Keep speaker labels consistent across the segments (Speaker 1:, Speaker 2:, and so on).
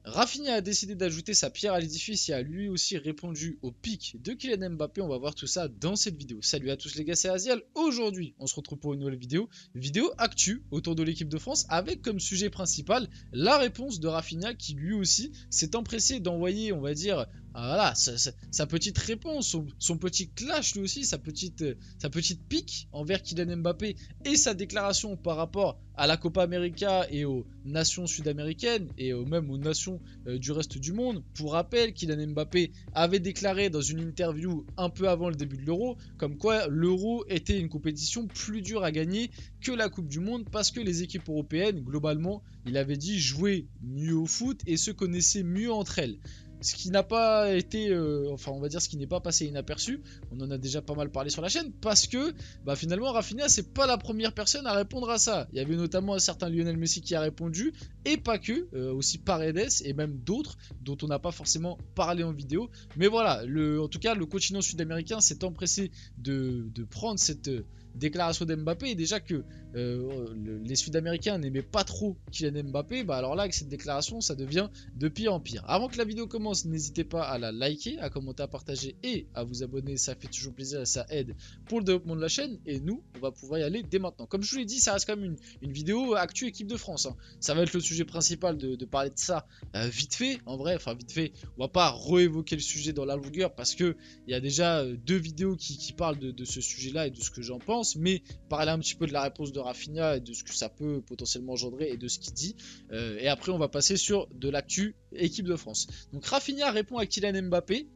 Speaker 1: Rafinha a décidé d'ajouter sa pierre à l'édifice et a lui aussi répondu au pic de Kylian Mbappé. On va voir tout ça dans cette vidéo. Salut à tous les gars, c'est Aziel. Aujourd'hui, on se retrouve pour une nouvelle vidéo actu autour de l'équipe de France avec comme sujet principal la réponse de Rafinha qui lui aussi s'est empressé d'envoyer, on va dire, voilà, sa petite réponse, son petit clash lui aussi, sa petite pique envers Kylian Mbappé et sa déclaration par rapport à la Copa América et aux nations sud-américaines et même aux nations du reste du monde. Pour rappel, Kylian Mbappé avait déclaré dans une interview un peu avant le début de l'Euro comme quoi l'Euro était une compétition plus dure à gagner que la Coupe du Monde parce que les équipes européennes, globalement, il avait dit jouaient mieux au foot et se connaissaient mieux entre elles. Ce qui n'a pas été, enfin on va dire ce qui n'est pas passé inaperçu, on en a déjà pas mal parlé sur la chaîne, parce que finalement Rafinha c'est pas la première personne à répondre à ça. Il y avait notamment un certain Lionel Messi qui a répondu, et pas que, aussi Paredes et même d'autres dont on n'a pas forcément parlé en vidéo. Mais voilà, en tout cas le continent sud-américain s'est empressé de prendre cette déclaration d'Mbappé, et déjà que les Sud-Américains n'aimaient pas trop Kylian Mbappé, alors là avec cette déclaration ça devient de pire en pire. Avant que la vidéo commence, n'hésitez pas à la liker, à commenter, à partager et à vous abonner, ça fait toujours plaisir et ça aide pour le développement de la chaîne. Et nous, on va pouvoir y aller dès maintenant. Comme je vous l'ai dit, ça reste quand même une vidéo actu équipe de France, hein. Ça va être le sujet principal de parler de ça vite fait, en vrai, enfin vite fait. On va pas réévoquer le sujet dans la longueur parce que il y a déjà deux vidéos qui parlent de ce sujet-là et de ce que j'en pense. Mais parler un petit peu de la réponse de Rafinha et de ce que ça peut potentiellement engendrer et de ce qu'il dit. Et après, on va passer sur de l'actu équipe de France. Donc Rafinha répond à Kylian Mbappé.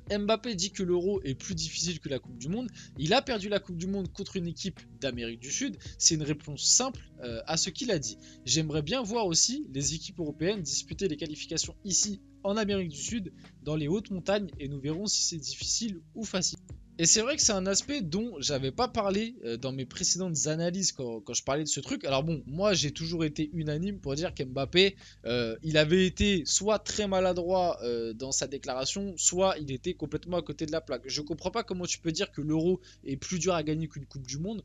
Speaker 1: Mbappé dit que l'Euro est plus difficile que la Coupe du Monde. Il a perdu la Coupe du Monde contre une équipe d'Amérique du Sud. C'est une réponse simple à ce qu'il a dit. J'aimerais bien voir aussi les équipes européennes disputer les qualifications ici en Amérique du Sud, dans les hautes montagnes, et nous verrons si c'est difficile ou facile. Et c'est vrai que c'est un aspect dont j'avais pas parlé dans mes précédentes analyses quand je parlais de ce truc. Alors bon, moi j'ai toujours été unanime pour dire qu'Mbappé, il avait été soit très maladroit dans sa déclaration, soit il était complètement à côté de la plaque. Je comprends pas comment tu peux dire que l'Euro est plus dur à gagner qu'une Coupe du Monde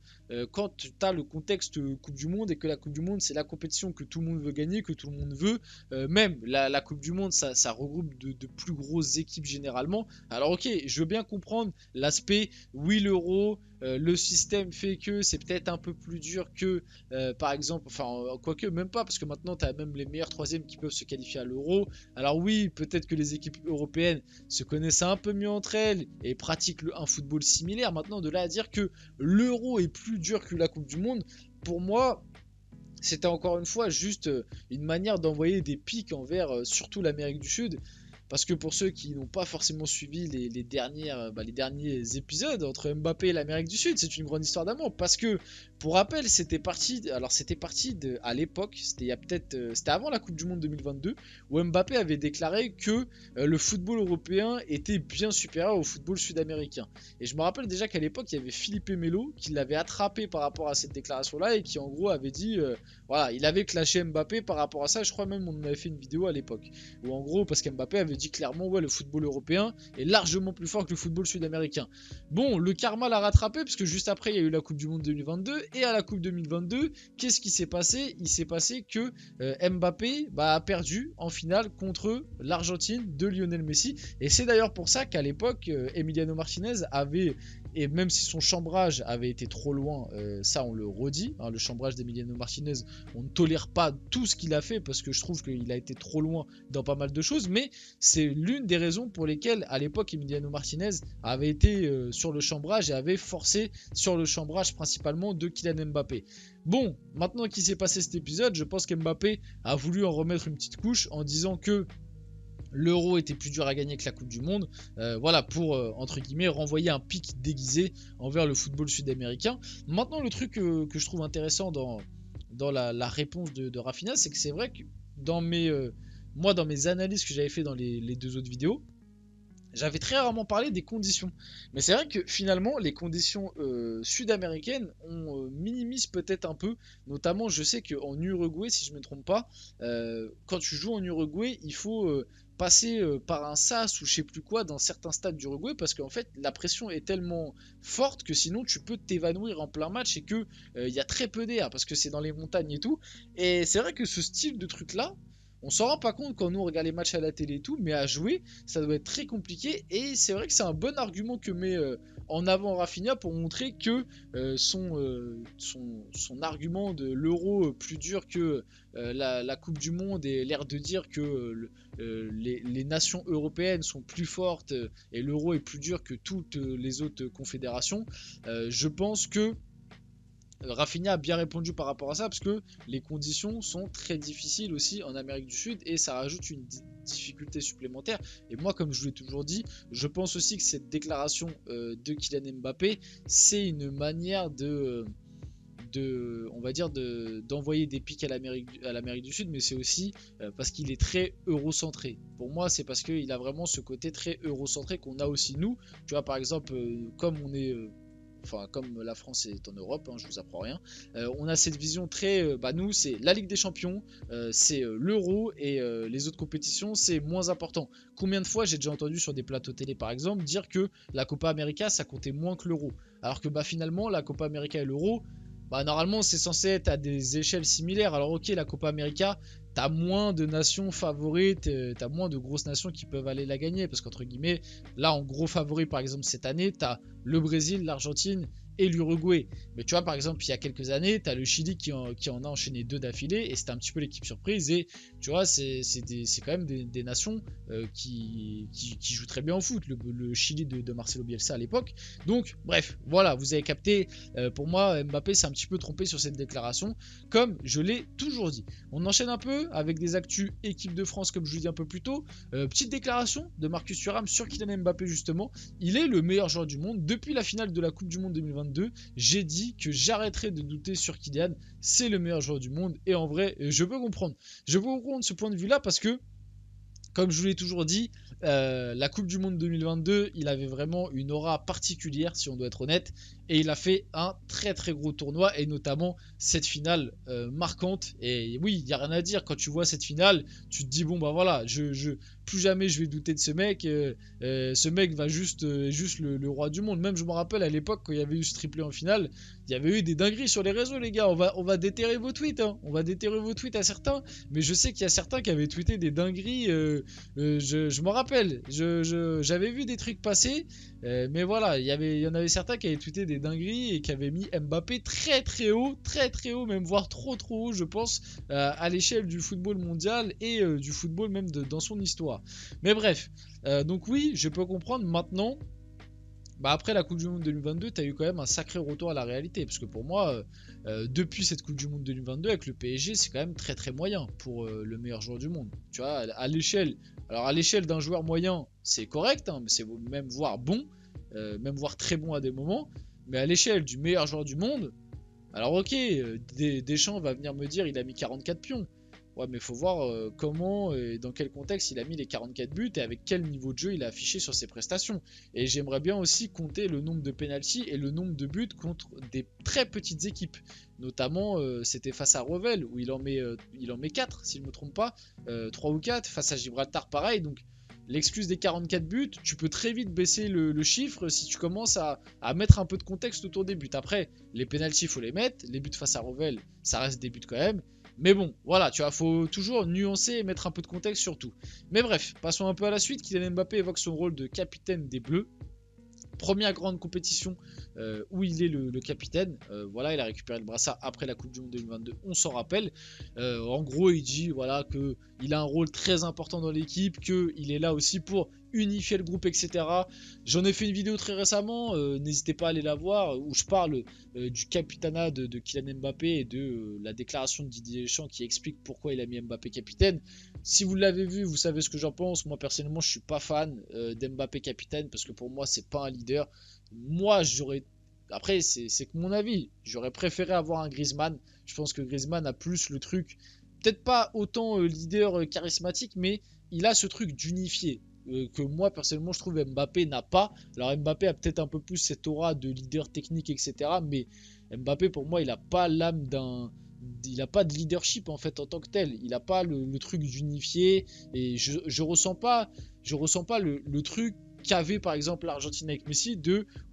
Speaker 1: quand tu as le contexte Coupe du Monde et que la Coupe du Monde c'est la compétition que tout le monde veut gagner, que tout le monde veut. Même la Coupe du Monde ça regroupe de plus grosses équipes généralement. Alors ok, je veux bien comprendre l'aspect oui l'euro, le système fait que c'est peut-être un peu plus dur que par exemple, enfin quoique même pas parce que maintenant tu as même les meilleurs troisièmes qui peuvent se qualifier à l'euro. Alors oui, peut-être que les équipes européennes se connaissent un peu mieux entre elles et pratiquent un football similaire. Maintenant de là à dire que l'euro est plus dur que la Coupe du Monde, pour moi c'était encore une fois juste une manière d'envoyer des pics envers surtout l'Amérique du Sud. Parce que pour ceux qui n'ont pas forcément suivi les derniers épisodes entre Mbappé et l'Amérique du Sud, c'est une grande histoire d'amour. Parce que, pour rappel, c'était parti à l'époque, c'était avant la Coupe du Monde 2022, où Mbappé avait déclaré que le football européen était bien supérieur au football sud-américain. Et je me rappelle déjà qu'à l'époque, il y avait Felipe Melo qui l'avait attrapé par rapport à cette déclaration-là et qui en gros avait dit, voilà, il avait clashé Mbappé par rapport à ça. Je crois même on en avait fait une vidéo à l'époque. Où en gros, parce qu'Mbappé avait dit clairement ouais le football européen est largement plus fort que le football sud-américain. Bon, le karma l'a rattrapé parce que juste après il y a eu la Coupe du Monde 2022 et à la Coupe 2022, qu'est-ce qui s'est passé? Il s'est passé que Mbappé a perdu en finale contre l'Argentine de Lionel Messi, et c'est d'ailleurs pour ça qu'à l'époque Emiliano Martinez avait, et même si son chambrage avait été trop loin, ça on le redit, hein, le chambrage d'Emiliano Martinez, on ne tolère pas tout ce qu'il a fait parce que je trouve qu'il a été trop loin dans pas mal de choses, mais c'est l'une des raisons pour lesquelles à l'époque Emiliano Martinez avait été sur le chambrage et avait forcé sur le chambrage principalement de Kylian Mbappé. Bon, maintenant qu'il s'est passé cet épisode, je pense qu'Mbappé a voulu en remettre une petite couche en disant que l'euro était plus dur à gagner que la Coupe du Monde, voilà, pour entre guillemets renvoyer un pic déguisé envers le football sud-américain. Maintenant, le truc que je trouve intéressant dans la réponse de Rafinha, c'est que c'est vrai que dans mes analyses que j'avais fait dans les deux autres vidéos, j'avais très rarement parlé des conditions. Mais c'est vrai que finalement, les conditions sud-américaines, on minimise peut-être un peu. Notamment, je sais qu'en Uruguay, si je ne me trompe pas, quand tu joues en Uruguay, il faut passer par un sas ou je sais plus quoi dans certains stades d'Uruguay, parce qu'en fait, la pression est tellement forte que sinon tu peux t'évanouir en plein match et que y a très peu d'air parce que c'est dans les montagnes et tout. Et c'est vrai que ce style de truc-là, On s'en rend pas compte quand nous on regarde les matchs à la télé et tout, mais à jouer, ça doit être très compliqué. Et c'est vrai que c'est un bon argument que met en avant Rafinha pour montrer que son argument de l'euro plus dur que la Coupe du Monde et l'air de dire que les nations européennes sont plus fortes et l'euro est plus dur que toutes les autres confédérations. Je pense que Rafinha a bien répondu par rapport à ça parce que les conditions sont très difficiles aussi en Amérique du Sud et ça rajoute une difficulté supplémentaire. Et moi, comme je vous l'ai toujours dit, je pense aussi que cette déclaration de Kylian Mbappé, c'est une manière on va dire d'envoyer des pics à l'Amérique du Sud, mais c'est aussi parce qu'il est très eurocentré. Pour moi, c'est parce qu'il a vraiment ce côté très eurocentré qu'on a aussi nous. Tu vois, par exemple, comme on est enfin comme la France est en Europe, hein, je vous apprends rien, on a cette vision très, nous c'est la Ligue des Champions, c'est l'Euro et les autres compétitions c'est moins important. Combien de fois j'ai déjà entendu sur des plateaux télé par exemple dire que la Copa América ça comptait moins que l'Euro, alors que finalement la Copa América et l'Euro, normalement c'est censé être à des échelles similaires. Alors ok, la Copa América, t'as moins de nations favorites, t'as moins de grosses nations qui peuvent aller la gagner, parce qu'entre guillemets, là en gros favori par exemple cette année, t'as le Brésil, l'Argentine et l'Uruguay. Mais tu vois par exemple il y a quelques années, t'as le Chili qui en a enchaîné 2 d'affilée, et c'était un petit peu l'équipe surprise, et tu vois c'est quand même des nations qui jouent très bien au foot, le Chili de Marcelo Bielsa à l'époque. Donc bref, voilà, vous avez capté, pour moi Mbappé s'est un petit peu trompé sur cette déclaration, comme je l'ai toujours dit. On enchaîne un peu avec des actus équipe de France comme je vous dis un peu plus tôt. Petite déclaration de Marcus Thuram sur Kylian Mbappé justement. Il est le meilleur joueur du monde. Depuis la finale de la Coupe du Monde 2022, j'ai dit que j'arrêterai de douter sur Kylian. C'est le meilleur joueur du monde. Et en vrai, je peux comprendre. Je peux comprendre ce point de vue là parce que, comme je vous l'ai toujours dit, la Coupe du Monde 2022, il avait vraiment une aura particulière, si on doit être honnête, et il a fait un très très gros tournoi, et notamment cette finale marquante. Et oui, il n'y a rien à dire, quand tu vois cette finale, tu te dis, bon bah voilà, plus jamais je vais douter de ce mec, ce mec va juste le roi du monde. Même je me rappelle à l'époque, quand il y avait eu ce triplé en finale, il y avait eu des dingueries sur les réseaux, les gars. On va déterrer vos tweets, hein. On va déterrer vos tweets à certains, mais je sais qu'il y a certains qui avaient tweeté des dingueries. Je m'en rappelle, j'avais vu des trucs passer, mais voilà, il y en avait certains qui avaient tweeté des dingueries et qui avaient mis Mbappé très très haut, même voire trop haut, je pense, à l'échelle du football mondial et du football même dans son histoire. Mais bref, donc oui, je peux comprendre maintenant. Après la Coupe du Monde 2022, tu as eu quand même un sacré retour à la réalité. Parce que pour moi, depuis cette Coupe du Monde 2022, avec le PSG, c'est quand même très très moyen pour le meilleur joueur du monde. Tu vois, à l'échelle. Alors à l'échelle d'un joueur moyen, c'est correct, hein, mais c'est même voire bon, même voire très bon à des moments. Mais à l'échelle du meilleur joueur du monde, alors ok, Deschamps va venir me dire il a mis 44 pions. Ouais, mais il faut voir comment et dans quel contexte il a mis les 44 buts et avec quel niveau de jeu il a affiché sur ses prestations. Et j'aimerais bien aussi compter le nombre de pénaltys et le nombre de buts contre des très petites équipes. Notamment, c'était face à Revel où il en met 4, si je ne me trompe pas, 3 ou 4. Face à Gibraltar, pareil. Donc, l'excuse des 44 buts, tu peux très vite baisser le chiffre si tu commences à mettre un peu de contexte autour des buts. Après, les pénaltys, il faut les mettre. Les buts face à Revel, ça reste des buts quand même. Mais bon, voilà, tu vois, faut toujours nuancer et mettre un peu de contexte sur tout. Mais bref, passons un peu à la suite. Kylian Mbappé évoque son rôle de capitaine des Bleus. Première grande compétition où il est le capitaine. Voilà, il a récupéré le brassard après la Coupe du Monde 2022, on s'en rappelle. En gros, il dit voilà qu'il a un rôle très important dans l'équipe, qu'il est là aussi pour unifier le groupe, etc. J'en ai fait une vidéo très récemment, n'hésitez pas à aller la voir, où je parle du capitanat de Kylian Mbappé et de la déclaration de Didier Deschamps qui explique pourquoi il a mis Mbappé capitaine. Si vous l'avez vu, vous savez ce que j'en pense. Moi personnellement, je suis pas fan d'Mbappé capitaine parce que pour moi, c'est pas un leader. Moi, après, c'est que mon avis. J'aurais préféré avoir un Griezmann. Je pense que Griezmann a plus le truc, peut-être pas autant leader charismatique, mais il a ce truc d'unifier. Que moi personnellement je trouve Mbappé n'a pas. Alors Mbappé a peut-être un peu plus cette aura de leader technique, etc. Mais Mbappé pour moi il n'a pas l'âme il n'a pas de leadership en fait en tant que tel. Il n'a pas le truc d'unifier. Et je ressens pas le truc qu'avait par exemple l'Argentine avec Messi,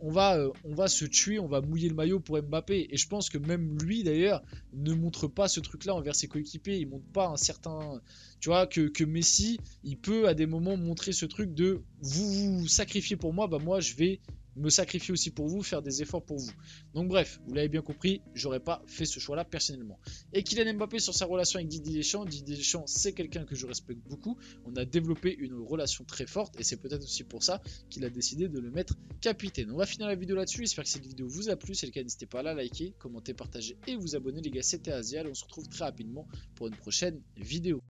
Speaker 1: on va se tuer, on va mouiller le maillot pour Mbappé. Et je pense que même lui d'ailleurs ne montre pas ce truc-là envers ses coéquipiers. Il montre pas un certain, tu vois, que Messi, il peut à des moments montrer ce truc de vous sacrifiez pour moi, bah moi je vais me sacrifier aussi pour vous, faire des efforts pour vous. Donc bref, vous l'avez bien compris, j'aurais pas fait ce choix-là personnellement. Et Kylian Mbappé sur sa relation avec Didier Deschamps, c'est quelqu'un que je respecte beaucoup. On a développé une relation très forte et c'est peut-être aussi pour ça qu'il a décidé de le mettre capitaine. On va finir la vidéo là-dessus, j'espère que cette vidéo vous a plu. Si c'est le cas, n'hésitez pas à la liker, commenter, partager et vous abonner les gars. C'était Azial, on se retrouve très rapidement pour une prochaine vidéo.